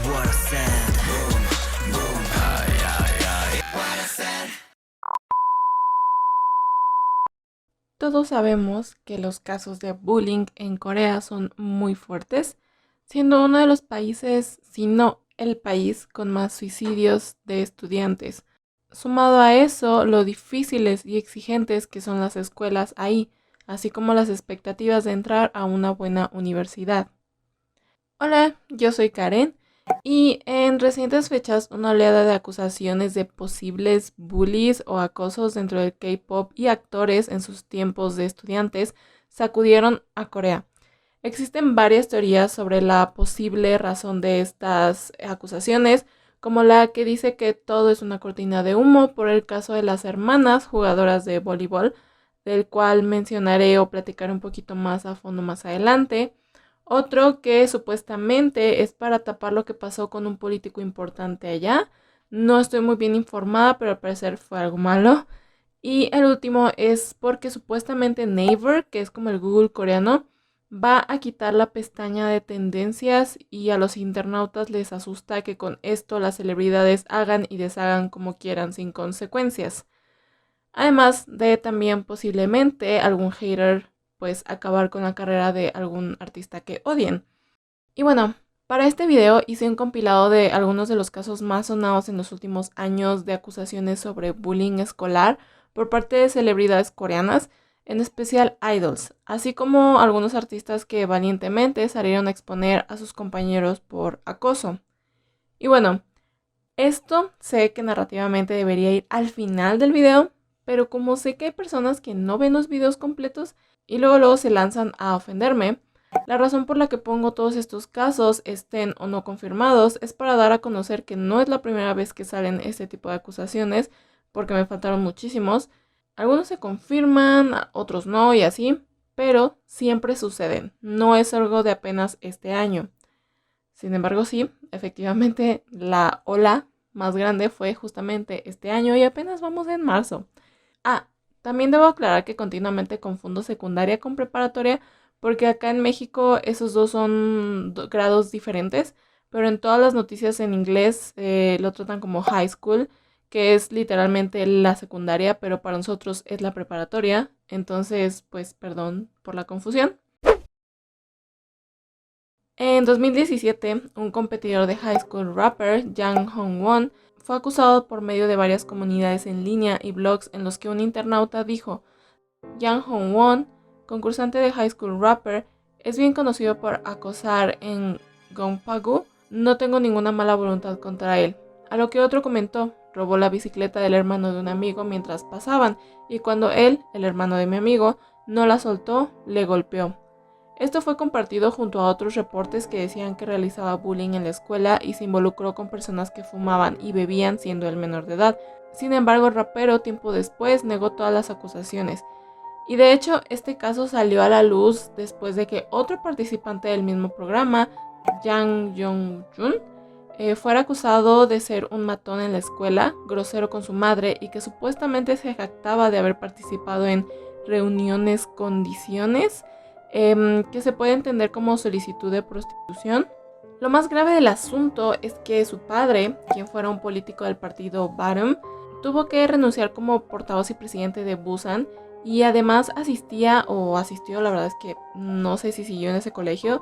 What I said. Boom, boom, ay, ay, ay. What I said. Todos sabemos que los casos de bullying en Corea son muy fuertes, siendo uno de los países, si no el país, con más suicidios de estudiantes. Sumado a eso, lo difíciles y exigentes que son las escuelas ahí, así como las expectativas de entrar a una buena universidad. Hola, yo soy Karen y en recientes fechas una oleada de acusaciones de posibles bullies o acosos dentro del K-pop y actores en sus tiempos de estudiantes sacudieron a Corea. Existen varias teorías sobre la posible razón de estas acusaciones, como la que dice que todo es una cortina de humo por el caso de las hermanas jugadoras de voleibol, del cual mencionaré o platicaré un poquito más a fondo más adelante. Otro que supuestamente es para tapar lo que pasó con un político importante allá. No estoy muy bien informada, pero al parecer fue algo malo. Y el último es porque supuestamente Naver, que es como el Google coreano, va a quitar la pestaña de tendencias y a los internautas les asusta que con esto las celebridades hagan y deshagan como quieran sin consecuencias. Además de también posiblemente algún hater pues acabar con la carrera de algún artista que odien. Y bueno, para este video hice un compilado de algunos de los casos más sonados en los últimos años de acusaciones sobre bullying escolar por parte de celebridades coreanas, en especial idols, así como algunos artistas que valientemente salieron a exponer a sus compañeros por acoso. Y bueno, esto sé que narrativamente debería ir al final del video, pero como sé que hay personas que no ven los videos completos y luego se lanzan a ofenderme, la razón por la que pongo todos estos casos, estén o no confirmados, es para dar a conocer que no es la primera vez que salen este tipo de acusaciones, porque me faltaron muchísimos. Algunos se confirman, otros no y así, pero siempre suceden. No es algo de apenas este año. Sin embargo, sí, efectivamente la ola más grande fue justamente este año y apenas vamos en marzo. Ah, también debo aclarar que continuamente confundo secundaria con preparatoria porque acá en México esos dos son grados diferentes, pero en todas las noticias en inglés lo tratan como high school, que es literalmente la secundaria, pero para nosotros es la preparatoria. Entonces, pues perdón por la confusión. En 2017, un competidor de high school rapper, Jang Hong-won, fue acusado por medio de varias comunidades en línea y blogs en los que un internauta dijo: Jang Hong-won, concursante de high school rapper, es bien conocido por acosar en Gongpagu. No tengo ninguna mala voluntad contra él. A lo que otro comentó: robó la bicicleta del hermano de un amigo mientras pasaban y cuando él, el hermano de mi amigo, no la soltó, le golpeó. Esto fue compartido junto a otros reportes que decían que realizaba bullying en la escuela y se involucró con personas que fumaban y bebían siendo él menor de edad. Sin embargo, el rapero tiempo después negó todas las acusaciones. Y de hecho, este caso salió a la luz después de que otro participante del mismo programa, Jang Yong-jun, fuera acusado de ser un matón en la escuela, grosero con su madre y que supuestamente se jactaba de haber participado en reuniones condiciones, que se puede entender como solicitud de prostitución. Lo más grave del asunto es que su padre, quien fuera un político del partido Barum, tuvo que renunciar como portavoz y presidente de Busan y además asistió, la verdad es que no sé si siguió en ese colegio,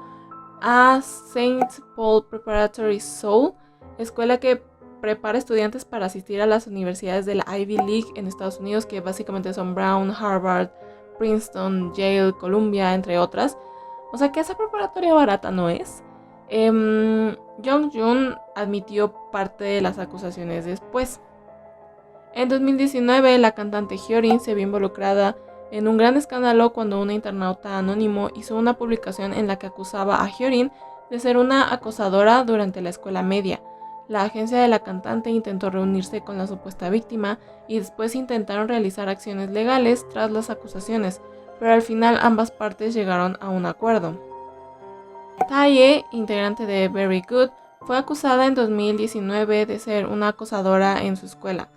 a Saint Paul Preparatory Seoul, escuela que prepara estudiantes para asistir a las universidades de la Ivy League en Estados Unidos, que básicamente son Brown, Harvard, Princeton, Yale, Columbia, entre otras. O sea que esa preparatoria barata no es. Jong-jun admitió parte de las acusaciones después. En 2019, la cantante Hyorin se vio involucrada en un gran escándalo cuando un internauta anónimo hizo una publicación en la que acusaba a Hyorin de ser una acosadora durante la escuela media. La agencia de la cantante intentó reunirse con la supuesta víctima y después intentaron realizar acciones legales tras las acusaciones, pero al final ambas partes llegaron a un acuerdo. Tae, integrante de Very Good, fue acusada en 2019 de ser una acosadora en su escuela.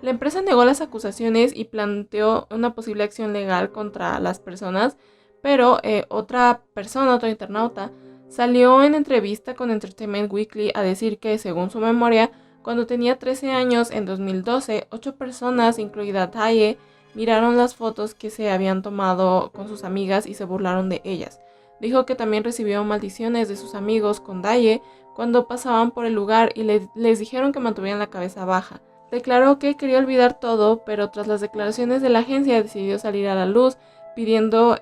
La empresa negó las acusaciones y planteó una posible acción legal contra las personas, pero otro internauta, salió en entrevista con Entertainment Weekly a decir que, según su memoria, cuando tenía 13 años, en 2012, 8 personas, incluida Tae, miraron las fotos que se habían tomado con sus amigas y se burlaron de ellas. Dijo que también recibió maldiciones de sus amigos con Daye cuando pasaban por el lugar y les dijeron que mantuvieran la cabeza baja. Declaró que quería olvidar todo, pero tras las declaraciones de la agencia decidió salir a la luz pidiendo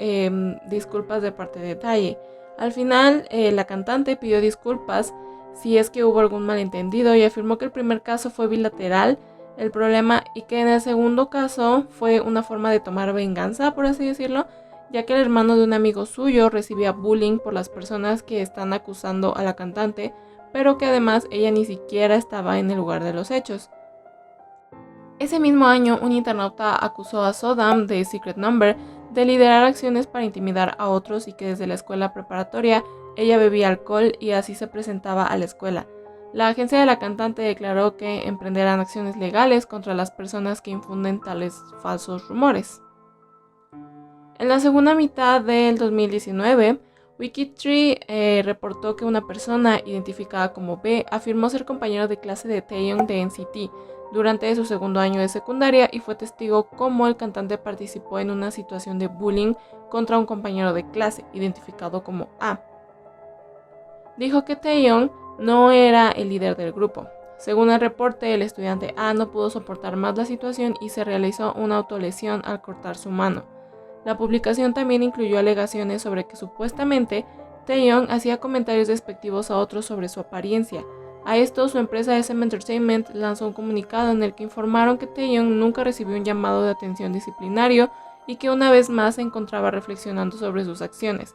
disculpas de parte de Daye. Al final, la cantante pidió disculpas si es que hubo algún malentendido y afirmó que el primer caso fue bilateral, el problema, y que en el segundo caso fue una forma de tomar venganza, por así decirlo, ya que el hermano de un amigo suyo recibía bullying por las personas que están acusando a la cantante, pero que además ella ni siquiera estaba en el lugar de los hechos. Ese mismo año, un internauta acusó a Sodam de Secret Number de liderar acciones para intimidar a otros y que desde la escuela preparatoria ella bebía alcohol y así se presentaba a la escuela. La agencia de la cantante declaró que emprenderán acciones legales contra las personas que infunden tales falsos rumores. En la segunda mitad del 2019, Wikitree reportó que una persona identificada como B afirmó ser compañero de clase de Taeyeon de NCT durante su segundo año de secundaria y fue testigo cómo el cantante participó en una situación de bullying contra un compañero de clase, identificado como A. Dijo que Taeyeon no era el líder del grupo. Según el reporte, el estudiante A no pudo soportar más la situación y se realizó una autolesión al cortar su mano. La publicación también incluyó alegaciones sobre que supuestamente Taeyeon hacía comentarios despectivos a otros sobre su apariencia. A esto, su empresa SM Entertainment lanzó un comunicado en el que informaron que Taeyeon nunca recibió un llamado de atención disciplinario y que una vez más se encontraba reflexionando sobre sus acciones.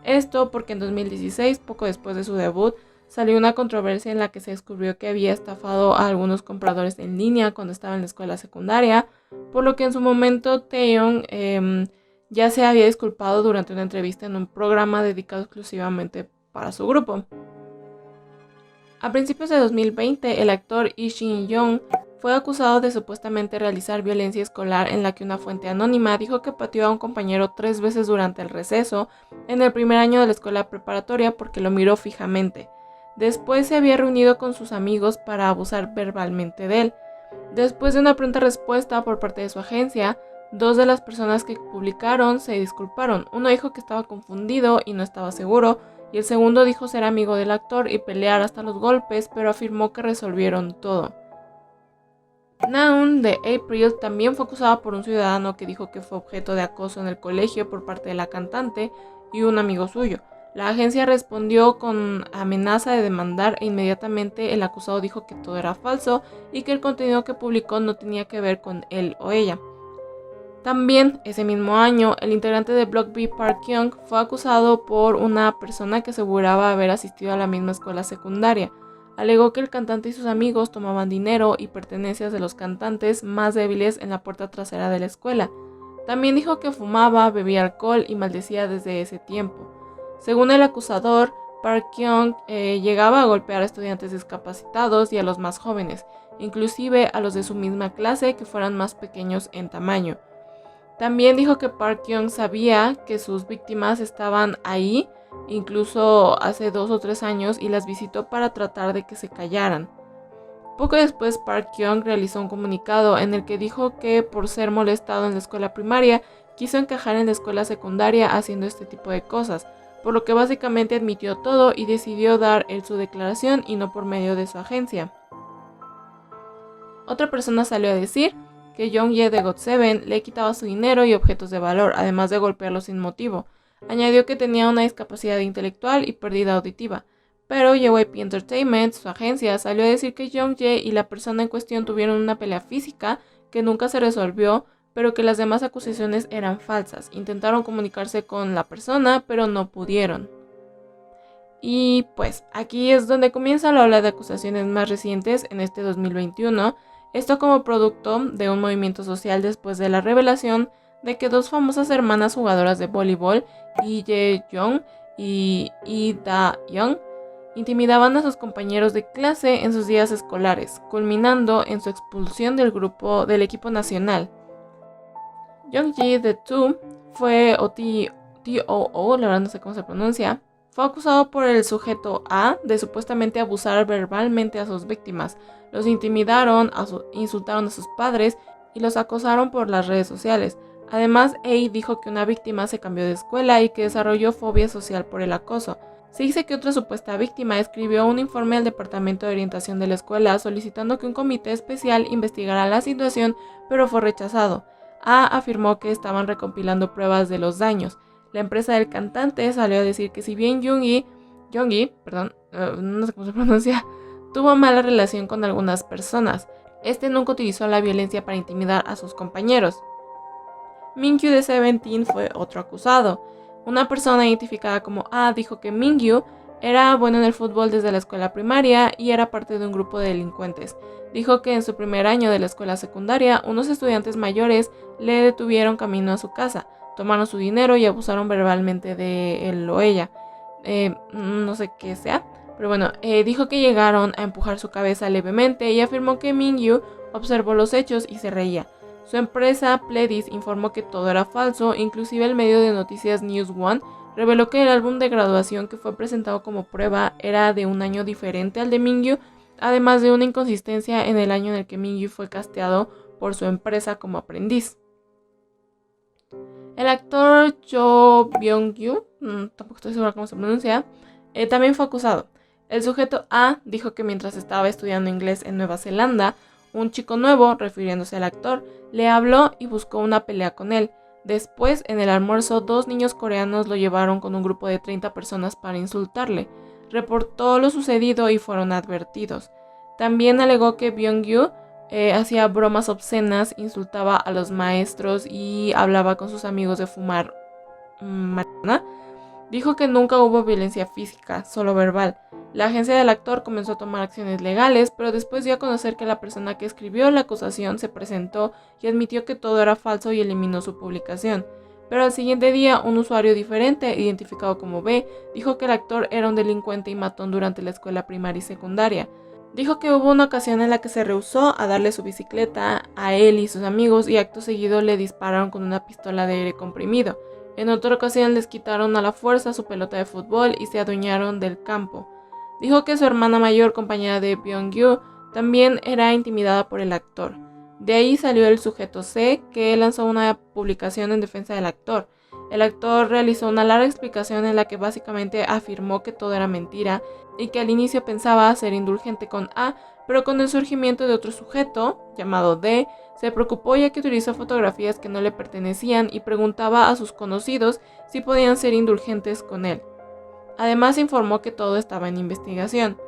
Esto porque en 2016, poco después de su debut, salió una controversia en la que se descubrió que había estafado a algunos compradores en línea cuando estaba en la escuela secundaria, por lo que en su momento Taeyeon ya se había disculpado durante una entrevista en un programa dedicado exclusivamente para su grupo. A principios de 2020, el actor Lee Shin-young fue acusado de supuestamente realizar violencia escolar en la que una fuente anónima dijo que pateó a un compañero 3 veces durante el receso en el primer año de la escuela preparatoria porque lo miró fijamente. Después se había reunido con sus amigos para abusar verbalmente de él. Después de una pronta respuesta por parte de su agencia, 2 de las personas que publicaron se disculparon. Uno dijo que estaba confundido y no estaba seguro, y el segundo dijo ser amigo del actor y pelear hasta los golpes, pero afirmó que resolvieron todo. Naeun de April también fue acusada por un ciudadano que dijo que fue objeto de acoso en el colegio por parte de la cantante y un amigo suyo. La agencia respondió con amenaza de demandar e inmediatamente el acusado dijo que todo era falso y que el contenido que publicó no tenía que ver con él o ella. También, ese mismo año, el integrante de Block B, Park Kyung, fue acusado por una persona que aseguraba haber asistido a la misma escuela secundaria. Alegó que el cantante y sus amigos tomaban dinero y pertenencias de los cantantes más débiles en la puerta trasera de la escuela. También dijo que fumaba, bebía alcohol y maldecía desde ese tiempo. Según el acusador, Park Kyung llegaba a golpear a estudiantes discapacitados y a los más jóvenes, inclusive a los de su misma clase que fueran más pequeños en tamaño. También dijo que Park Kyung sabía que sus víctimas estaban ahí, incluso hace 2 o 3 años, y las visitó para tratar de que se callaran. Poco después, Park Kyung realizó un comunicado en el que dijo que por ser molestado en la escuela primaria, quiso encajar en la escuela secundaria haciendo este tipo de cosas, por lo que básicamente admitió todo y decidió dar él su declaración y no por medio de su agencia. Otra persona salió a decir que Youngjae de GOT7 le quitaba su dinero y objetos de valor, además de golpearlo sin motivo. Añadió que tenía una discapacidad intelectual y pérdida auditiva, pero JYP Entertainment, su agencia, salió a decir que Youngjae y la persona en cuestión tuvieron una pelea física que nunca se resolvió, pero que las demás acusaciones eran falsas. Intentaron comunicarse con la persona, pero no pudieron. Y pues aquí es donde comienza la ola de acusaciones más recientes en este 2021, esto como producto de un movimiento social después de la revelación de que 2 famosas hermanas jugadoras de voleibol, Lee Jae-young y Lee Da-young, intimidaban a sus compañeros de clase en sus días escolares, culminando en su expulsión del equipo nacional. Youngjae de 2 fue, o Too, la verdad no sé cómo se pronuncia, Fue acusado por el sujeto A de supuestamente abusar verbalmente a sus víctimas. Los intimidaron, insultaron a sus padres y los acosaron por las redes sociales. Además, A dijo que una víctima se cambió de escuela y que desarrolló fobia social por el acoso. Se dice que otra supuesta víctima escribió un informe al Departamento de Orientación de la escuela solicitando que un comité especial investigara la situación, pero fue rechazado. A afirmó que estaban recopilando pruebas de los daños. La empresa del cantante salió a decir que si bien Yoongi, no sé cómo se pronuncia, tuvo mala relación con algunas personas, este nunca utilizó la violencia para intimidar a sus compañeros. Mingyu de Seventeen fue otro acusado. Una persona identificada como A dijo que Mingyu era bueno en el fútbol desde la escuela primaria y era parte de un grupo de delincuentes. Dijo que en su primer año de la escuela secundaria, unos estudiantes mayores le detuvieron camino a su casa, tomaron su dinero y abusaron verbalmente de él o ella. No sé qué sea, pero bueno, dijo que llegaron a empujar su cabeza levemente y afirmó que Mingyu observó los hechos y se reía. Su empresa Pledis informó que todo era falso, inclusive el medio de noticias News One reveló que el álbum de graduación que fue presentado como prueba era de un año diferente al de Mingyu, además de una inconsistencia en el año en el que Mingyu fue casteado por su empresa como aprendiz. El actor Jo Byung-gyu, tampoco estoy segura cómo se pronuncia, también fue acusado. El sujeto A dijo que mientras estaba estudiando inglés en Nueva Zelanda, un chico nuevo, refiriéndose al actor, le habló y buscó una pelea con él. Después, en el almuerzo, 2 niños coreanos lo llevaron con un grupo de 30 personas para insultarle. Reportó lo sucedido y fueron advertidos. También alegó que Byung-gyu hacía bromas obscenas, insultaba a los maestros y hablaba con sus amigos de fumar marihuana. Dijo que nunca hubo violencia física, solo verbal. La agencia del actor comenzó a tomar acciones legales, pero después dio a conocer que la persona que escribió la acusación se presentó y admitió que todo era falso y eliminó su publicación. Pero al siguiente día, un usuario diferente, identificado como B, dijo que el actor era un delincuente y matón durante la escuela primaria y secundaria. Dijo que hubo una ocasión en la que se rehusó a darle su bicicleta a él y sus amigos y acto seguido le dispararon con una pistola de aire comprimido. En otra ocasión les quitaron a la fuerza su pelota de fútbol y se adueñaron del campo. Dijo que su hermana mayor, compañera de Byung-gyu, también era intimidada por el actor. De ahí salió el sujeto C, que lanzó una publicación en defensa del actor. El actor realizó una larga explicación en la que básicamente afirmó que todo era mentira y que al inicio pensaba ser indulgente con A, pero con el surgimiento de otro sujeto, llamado D, se preocupó ya que utilizó fotografías que no le pertenecían y preguntaba a sus conocidos si podían ser indulgentes con él. Además informó que todo estaba en investigación.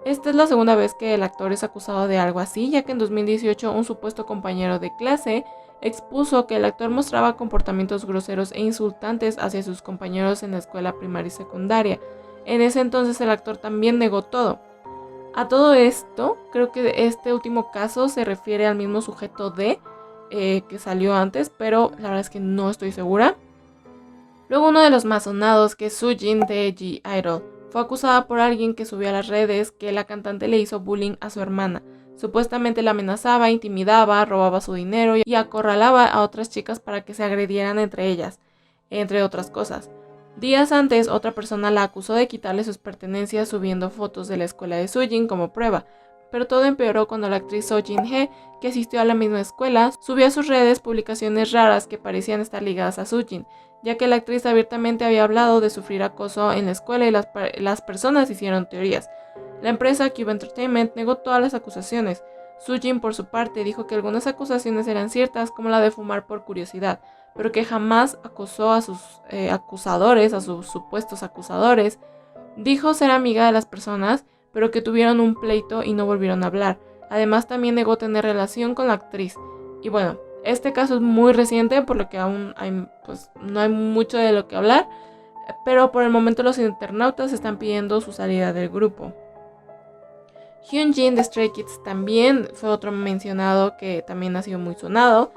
Esta es la segunda vez que el actor es acusado de algo así, ya que en 2018 un supuesto compañero de clase expuso que el actor mostraba comportamientos groseros e insultantes hacia sus compañeros en la escuela primaria y secundaria. En ese entonces el actor también negó todo. A todo esto, creo que este último caso se refiere al mismo sujeto D que salió antes, pero la verdad es que no estoy segura. Luego uno de los más sonados, que es Soojin de G-Idol, fue acusada por alguien que subió a las redes que la cantante le hizo bullying a su hermana. Supuestamente la amenazaba, intimidaba, robaba su dinero y acorralaba a otras chicas para que se agredieran entre ellas, entre otras cosas. Días antes, otra persona la acusó de quitarle sus pertenencias subiendo fotos de la escuela de Soojin como prueba, pero todo empeoró cuando la actriz Seo Jin-hye, que asistió a la misma escuela, subió a sus redes publicaciones raras que parecían estar ligadas a Soojin, ya que la actriz abiertamente había hablado de sufrir acoso en la escuela y las personas hicieron teorías. La empresa Cube Entertainment negó todas las acusaciones. Soojin, por su parte, dijo que algunas acusaciones eran ciertas, como la de fumar por curiosidad, pero que jamás acosó a sus acusadores, a sus supuestos acusadores. Dijo ser amiga de las personas, pero que tuvieron un pleito y no volvieron a hablar. Además, también negó tener relación con la actriz. Y bueno, este caso es muy reciente, por lo que aún no hay mucho de lo que hablar, pero por el momento los internautas están pidiendo su salida del grupo. Hyunjin de Stray Kids también fue otro mencionado que también ha sido muy sonado.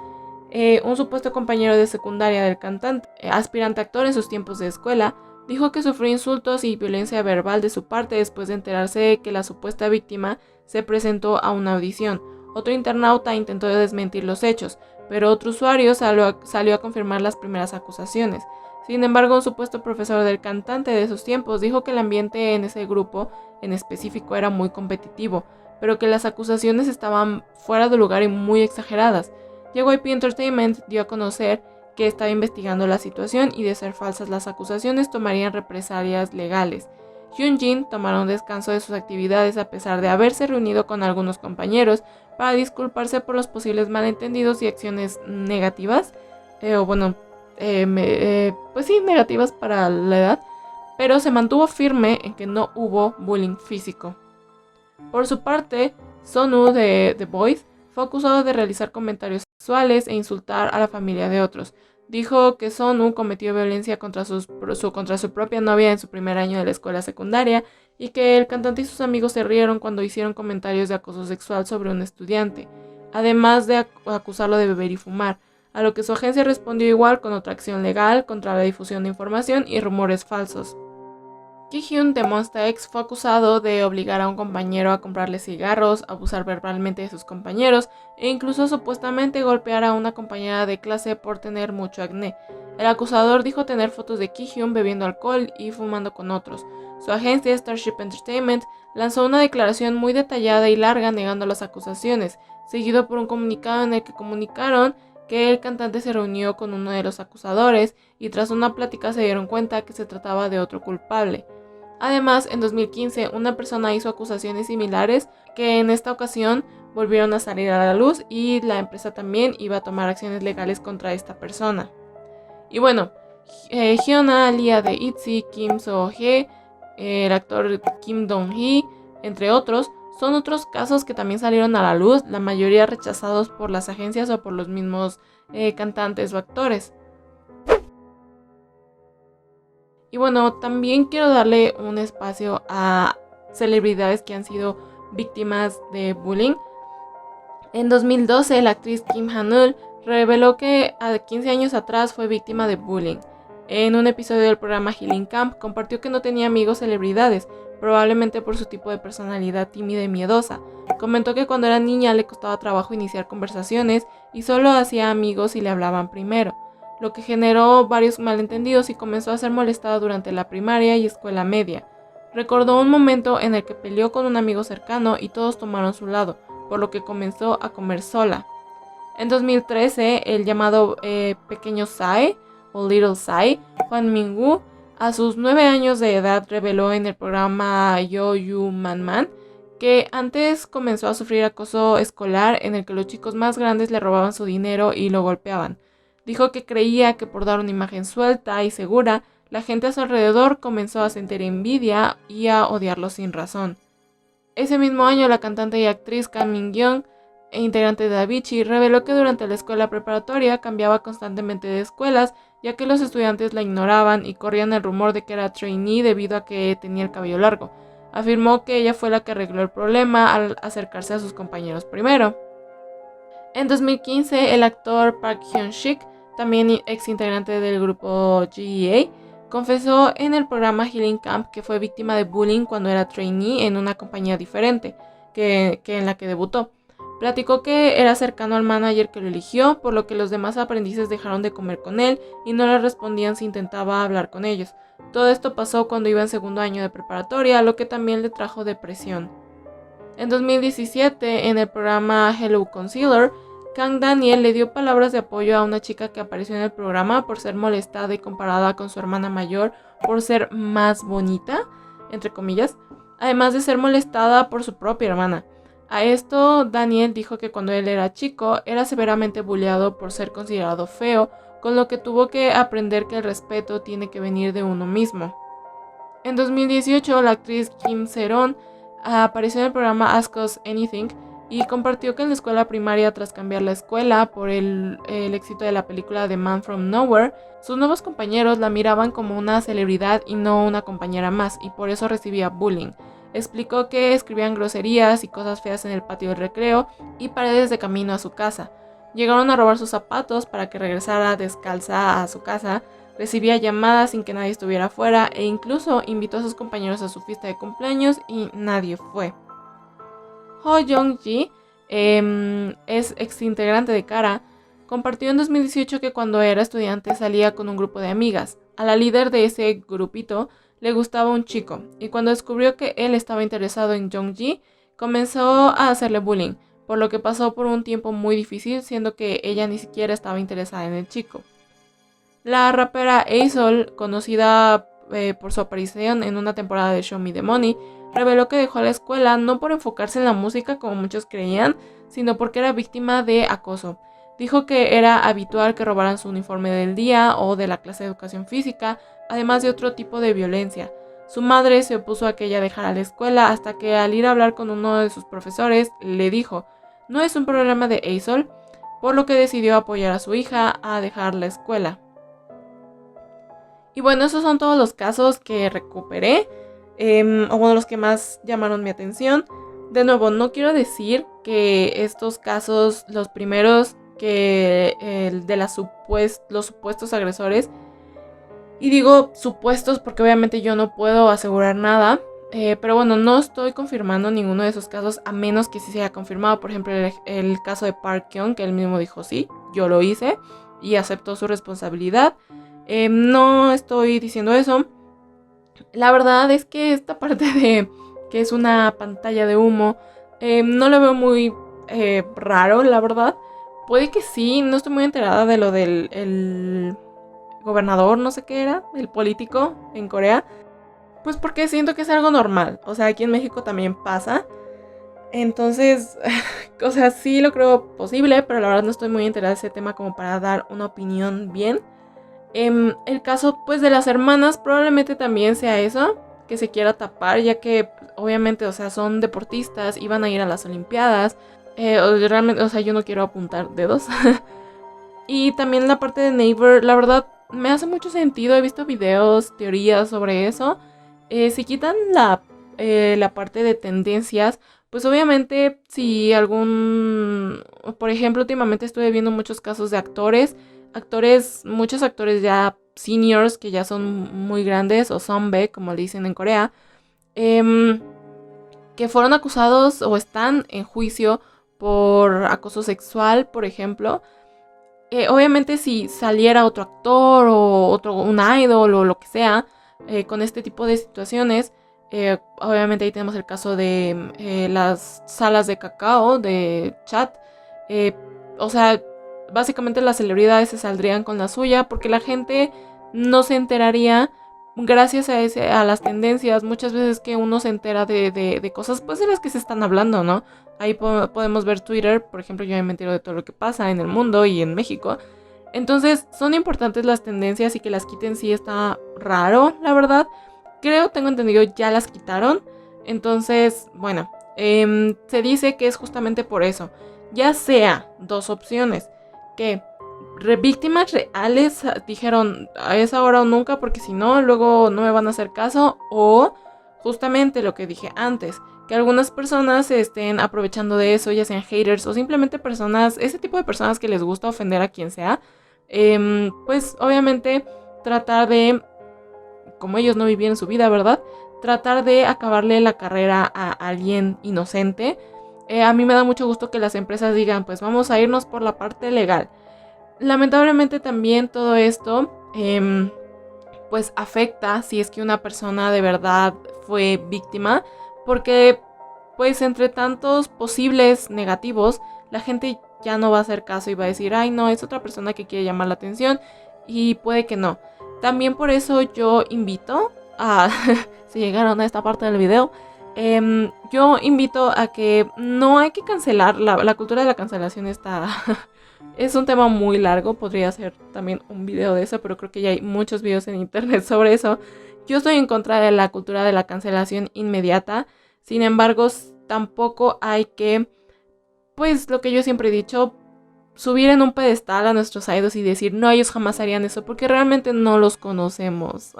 Un supuesto compañero de secundaria del cantante, aspirante actor en sus tiempos de escuela, dijo que sufrió insultos y violencia verbal de su parte después de enterarse de que la supuesta víctima se presentó a una audición. Otro internauta intentó desmentir los hechos, pero otro usuario salió a confirmar las primeras acusaciones. Sin embargo, un supuesto profesor del cantante de esos tiempos dijo que el ambiente en ese grupo en específico era muy competitivo, pero que las acusaciones estaban fuera de lugar y muy exageradas. JYP Entertainment dio a conocer que estaba investigando la situación y de ser falsas las acusaciones tomarían represalias legales. Hyunjin tomará un descanso de sus actividades a pesar de haberse reunido con algunos compañeros para disculparse por los posibles malentendidos y acciones negativas, pues sí, negativas para la edad, pero se mantuvo firme en que no hubo bullying físico. Por su parte, Sonu de The Boys fue acusado de realizar comentarios sexuales e insultar a la familia de otros. Dijo que Sonu cometió violencia contra su propia novia en su primer año de la escuela secundaria y que el cantante y sus amigos se rieron cuando hicieron comentarios de acoso sexual sobre un estudiante, además de acusarlo de beber y fumar, a lo que su agencia respondió igual con otra acción legal contra la difusión de información y rumores falsos. Kihyun de Monsta X fue acusado de obligar a un compañero a comprarle cigarros, abusar verbalmente de sus compañeros e incluso supuestamente golpear a una compañera de clase por tener mucho acné. El acusador dijo tener fotos de Kihyun bebiendo alcohol y fumando con otros. Su agencia Starship Entertainment lanzó una declaración muy detallada y larga negando las acusaciones, seguido por un comunicado en el que comunicaron que el cantante se reunió con uno de los acusadores y tras una plática se dieron cuenta que se trataba de otro culpable. Además, en 2015, una persona hizo acusaciones similares que en esta ocasión volvieron a salir a la luz y la empresa también iba a tomar acciones legales contra esta persona. Y bueno, Hyuna Lia de ITZY, Kim So-hee, el actor Kim Dong-hee, entre otros, son otros casos que también salieron a la luz, la mayoría rechazados por las agencias o por los mismos cantantes o actores. Y bueno, también quiero darle un espacio a celebridades que han sido víctimas de bullying. En 2012, la actriz Kim Han-eul reveló que a 15 años atrás fue víctima de bullying. En un episodio del programa Healing Camp compartió que no tenía amigos celebridades, probablemente por su tipo de personalidad tímida y miedosa. Comentó que cuando era niña le costaba trabajo iniciar conversaciones y solo hacía amigos si le hablaban primero, lo que generó varios malentendidos y comenzó a ser molestada durante la primaria y escuela media. Recordó un momento en el que peleó con un amigo cercano y todos tomaron su lado, por lo que comenzó a comer sola. En 2013, el llamado Pequeño Psy o Little Psy, Hwan Min-woo, a sus 9 años de edad reveló en el programa Yo You Man Man que antes comenzó a sufrir acoso escolar en el que los chicos más grandes le robaban su dinero y lo golpeaban. Dijo que creía que por dar una imagen suelta y segura, la gente a su alrededor comenzó a sentir envidia y a odiarlo sin razón. Ese mismo año, la cantante y actriz Kang Min-young, integrante de Avicii, reveló que durante la escuela preparatoria cambiaba constantemente de escuelas, ya que los estudiantes la ignoraban y corrían el rumor de que era trainee debido a que tenía el cabello largo. Afirmó que ella fue la que arregló el problema al acercarse a sus compañeros primero. En 2015, el actor Park Hyun-sik, también ex integrante del grupo GEA, confesó en el programa Healing Camp que fue víctima de bullying cuando era trainee en una compañía diferente que en la que debutó. Platicó que era cercano al manager que lo eligió, por lo que los demás aprendices dejaron de comer con él y no le respondían si intentaba hablar con ellos. Todo esto pasó cuando iba en segundo año de preparatoria, lo que también le trajo depresión. En 2017, en el programa Hello Concealer, Kang Daniel le dio palabras de apoyo a una chica que apareció en el programa por ser molestada y comparada con su hermana mayor por ser más bonita, entre comillas, además de ser molestada por su propia hermana. A esto, Daniel dijo que cuando él era chico era severamente bulleado por ser considerado feo, con lo que tuvo que aprender que el respeto tiene que venir de uno mismo. En 2018, la actriz Kim Se-ron apareció en el programa Ask Us Anything y compartió que en la escuela primaria, tras cambiar la escuela por el éxito de la película The Man From Nowhere, sus nuevos compañeros la miraban como una celebridad y no una compañera más, y por eso recibía bullying. Explicó que escribían groserías y cosas feas en el patio del recreo y paredes de camino a su casa. Llegaron a robar sus zapatos para que regresara descalza a su casa, recibía llamadas sin que nadie estuviera afuera e incluso invitó a sus compañeros a su fiesta de cumpleaños y nadie fue. Ho Young-ji, es exintegrante de Kara, compartió en 2018 que cuando era estudiante salía con un grupo de amigas. A la líder de ese grupito le gustaba un chico, y cuando descubrió que él estaba interesado en Jongji, comenzó a hacerle bullying, por lo que pasó por un tiempo muy difícil, siendo que ella ni siquiera estaba interesada en el chico. La rapera A-Sol, conocida por su aparición en una temporada de Show Me the Money, reveló que dejó la escuela no por enfocarse en la música como muchos creían, sino porque era víctima de acoso. Dijo que era habitual que robaran su uniforme del día o de la clase de educación física, además de otro tipo de violencia. Su madre se opuso a que ella dejara la escuela hasta que al ir a hablar con uno de sus profesores le dijo: "No es un problema de A-Sol", por lo que decidió apoyar a su hija a dejar la escuela. Y bueno, esos son todos los casos que recuperé, o bueno, los que más llamaron mi atención. De nuevo, no quiero decir que estos casos, los primeros, que el de los supuestos agresores, y digo supuestos porque obviamente yo no puedo asegurar nada, pero bueno, no estoy confirmando ninguno de esos casos a menos que sí se haya confirmado. Por ejemplo, el caso de Park Kyung, que él mismo dijo: sí, yo lo hice y aceptó su responsabilidad. No estoy diciendo eso. La verdad es que esta parte de que es una pantalla de humo, no lo veo muy raro, la verdad. Puede que sí, no estoy muy enterada de lo del el gobernador, no sé qué era, el político en Corea. Pues porque siento que es algo normal. O sea, aquí en México también pasa. Entonces, o sea, sí lo creo posible, pero la verdad no estoy muy enterada de ese tema como para dar una opinión bien. El caso pues de las hermanas probablemente también sea eso, que se quiera tapar, ya que obviamente, o sea, son deportistas, iban a ir a las olimpiadas, realmente, o sea, yo no quiero apuntar dedos. Y también la parte de Neighbor, la verdad, me hace mucho sentido, he visto videos, teorías sobre eso. Si quitan la parte de tendencias, pues obviamente si por ejemplo, últimamente estuve viendo muchos casos de muchos actores ya seniors, que ya son muy grandes, o sonbae, como le dicen en Corea, que fueron acusados o están en juicio por acoso sexual, por ejemplo. Obviamente si saliera otro actor o un idol o lo que sea, con este tipo de situaciones, obviamente ahí tenemos el caso de las salas de cacao, de chat. O sea, básicamente las celebridades se saldrían con la suya porque la gente no se enteraría gracias a las tendencias. Muchas veces que uno se entera de cosas pues de las que se están hablando, ¿no? Ahí podemos ver Twitter, por ejemplo. Yo me entero de todo lo que pasa en el mundo y en México. Entonces son importantes las tendencias, y que las quiten sí está raro, la verdad. Tengo entendido, ya las quitaron. Entonces, bueno, se dice que es justamente por eso. Ya sea dos opciones, que víctimas reales dijeron: es ahora o nunca, porque si no, luego no me van a hacer caso. O justamente lo que dije antes, que algunas personas se estén aprovechando de eso, ya sean haters o simplemente ese tipo de personas que les gusta ofender a quien sea. Pues obviamente tratar de, como ellos no vivieron su vida, ¿verdad?, tratar de acabarle la carrera a alguien inocente. A mí me da mucho gusto que las empresas digan: pues vamos a irnos por la parte legal. Lamentablemente también todo esto pues afecta si es que una persona de verdad fue víctima, porque pues entre tantos posibles negativos, la gente ya no va a hacer caso y va a decir: ay, no, es otra persona que quiere llamar la atención, y puede que no. También por eso yo invito a si llegaron a esta parte del video, yo invito a que no hay que cancelar. La cultura de la cancelación está es un tema muy largo, podría hacer también un video de eso, pero creo que ya hay muchos videos en internet sobre eso. Yo estoy en contra de la cultura de la cancelación inmediata. Sin embargo, tampoco hay que, pues lo que yo siempre he dicho, subir en un pedestal a nuestros idols y decir: no, ellos jamás harían eso, porque realmente no los conocemos.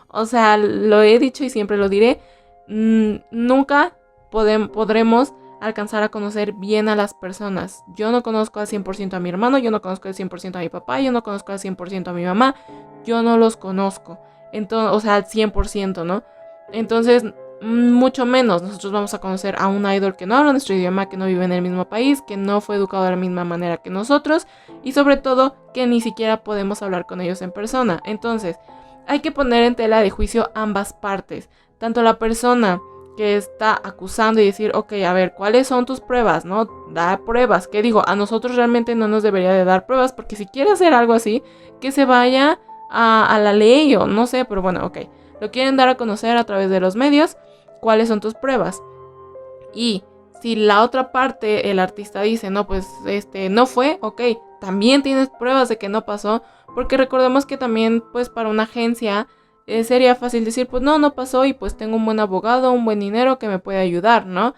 O sea, lo he dicho y siempre lo diré, nunca podremos alcanzar a conocer bien a las personas. Yo no conozco al 100% a mi hermano, yo no conozco al 100% a mi papá, yo no conozco al 100% a mi mamá, yo no los conozco. Entonces, o sea, al 100%, ¿no? Entonces, mucho menos nosotros vamos a conocer a un idol que no habla nuestro idioma, que no vive en el mismo país, que no fue educado de la misma manera que nosotros, y sobre todo que ni siquiera podemos hablar con ellos en persona. Entonces, hay que poner en tela de juicio ambas partes. Tanto la persona que está acusando y decir, ok, a ver, ¿cuáles son tus pruebas? ¿No? Da pruebas. ¿Qué digo? A nosotros realmente no nos debería de dar pruebas, porque si quiere hacer algo así, que se vaya a la ley o no sé, pero bueno, ok. Lo quieren dar a conocer a través de los medios. ¿Cuáles son tus pruebas? Y si la otra parte, el artista dice, no, pues no fue, ok, también tienes pruebas de que no pasó, porque recordemos que también, pues para una agencia sería fácil decir, pues no pasó y pues tengo un buen abogado, un buen dinero que me puede ayudar, ¿no?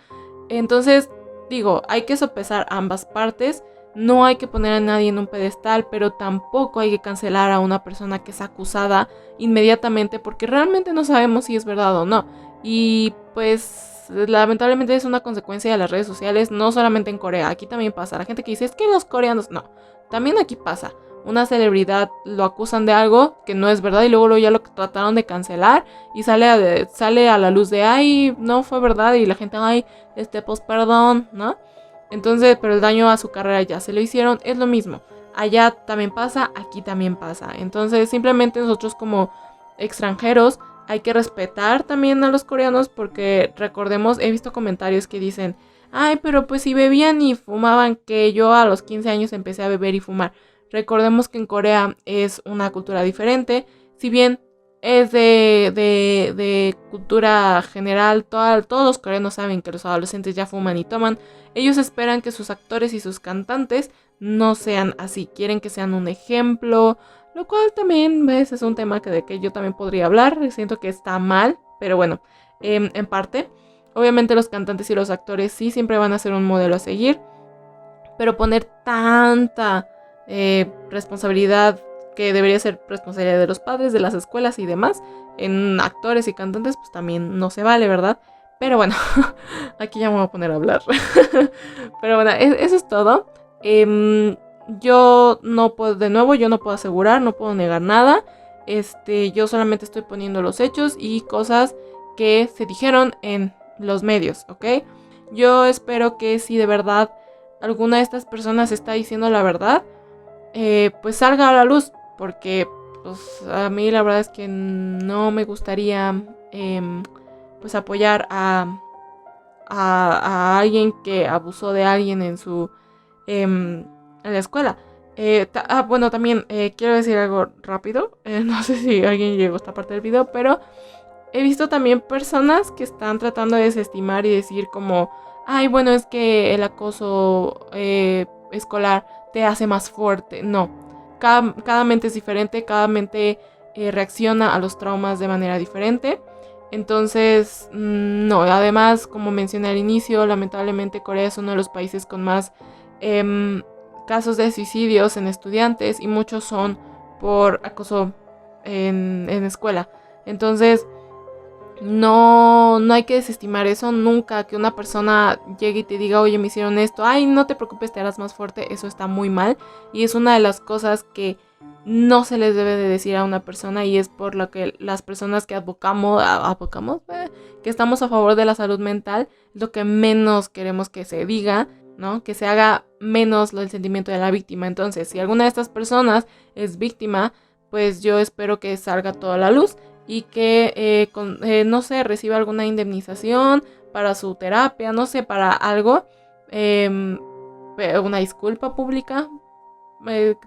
Entonces, digo, hay que sopesar ambas partes, no hay que poner a nadie en un pedestal, pero tampoco hay que cancelar a una persona que es acusada inmediatamente, porque realmente no sabemos si es verdad o no. Y pues lamentablemente es una consecuencia de las redes sociales, no solamente en Corea, aquí también pasa. La gente que dice, es que los coreanos, no, también aquí pasa. Una celebridad lo acusan de algo que no es verdad y luego ya lo trataron de cancelar y sale a la luz de, ay, no fue verdad, y la gente, ay, pues perdón, ¿no? Entonces, pero el daño a su carrera ya se lo hicieron, es lo mismo. Allá también pasa, aquí también pasa. Entonces, simplemente nosotros como extranjeros hay que respetar también a los coreanos, porque recordemos, he visto comentarios que dicen, ay, pero pues si bebían y fumaban, que yo a los 15 años empecé a beber y fumar. Recordemos que en Corea es una cultura diferente, si bien es de cultura general, todos los coreanos saben que los adolescentes ya fuman y toman. Ellos esperan que sus actores y sus cantantes no sean así, quieren que sean un ejemplo, lo cual también, ¿ves? Es un tema de que yo también podría hablar. Siento que está mal, pero bueno, en parte. Obviamente los cantantes y los actores sí siempre van a ser un modelo a seguir, pero poner tanta responsabilidad, que debería ser responsabilidad de los padres, de las escuelas y demás, en actores y cantantes, pues también no se vale, ¿verdad? Pero bueno, aquí ya me voy a poner a hablar. Pero bueno, eso es todo. Yo no puedo, de nuevo, yo no puedo asegurar, no puedo negar nada. Yo solamente estoy poniendo los hechos y cosas que se dijeron en los medios, ¿ok? Yo espero que si de verdad alguna de estas personas está diciendo la verdad, pues salga a la luz, porque pues a mí la verdad es que no me gustaría pues apoyar a alguien que abusó de alguien en la escuela. Bueno, también quiero decir algo rápido. No sé si alguien llegó a esta parte del video, pero he visto también personas que están tratando de desestimar y decir como, ay, bueno, es que el acoso escolar te hace más fuerte. No, cada mente es diferente, cada mente reacciona a los traumas de manera diferente. Entonces, no, además, como mencioné al inicio, lamentablemente Corea es uno de los países con más casos de suicidios en estudiantes, y muchos son por acoso en escuela. Entonces, no hay que desestimar eso nunca. Que una persona llegue y te diga, oye, me hicieron esto, ay, no te preocupes, te harás más fuerte, eso está muy mal, y es una de las cosas que no se les debe de decir a una persona, y es por lo que las personas que que estamos a favor de la salud mental, es lo que menos queremos que se diga, ¿no? Que se haga menos el sentimiento de la víctima. Entonces, si alguna de estas personas es víctima, pues yo espero que salga toda la luz y que, no sé, reciba alguna indemnización para su terapia, no sé, para algo, una disculpa pública,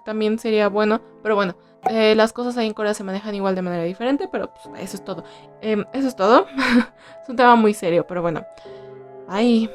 también sería bueno, pero bueno, las cosas ahí en Corea se manejan igual de manera diferente, pero pues, eso es todo. Eso es todo. Es un tema muy serio, pero bueno, bye.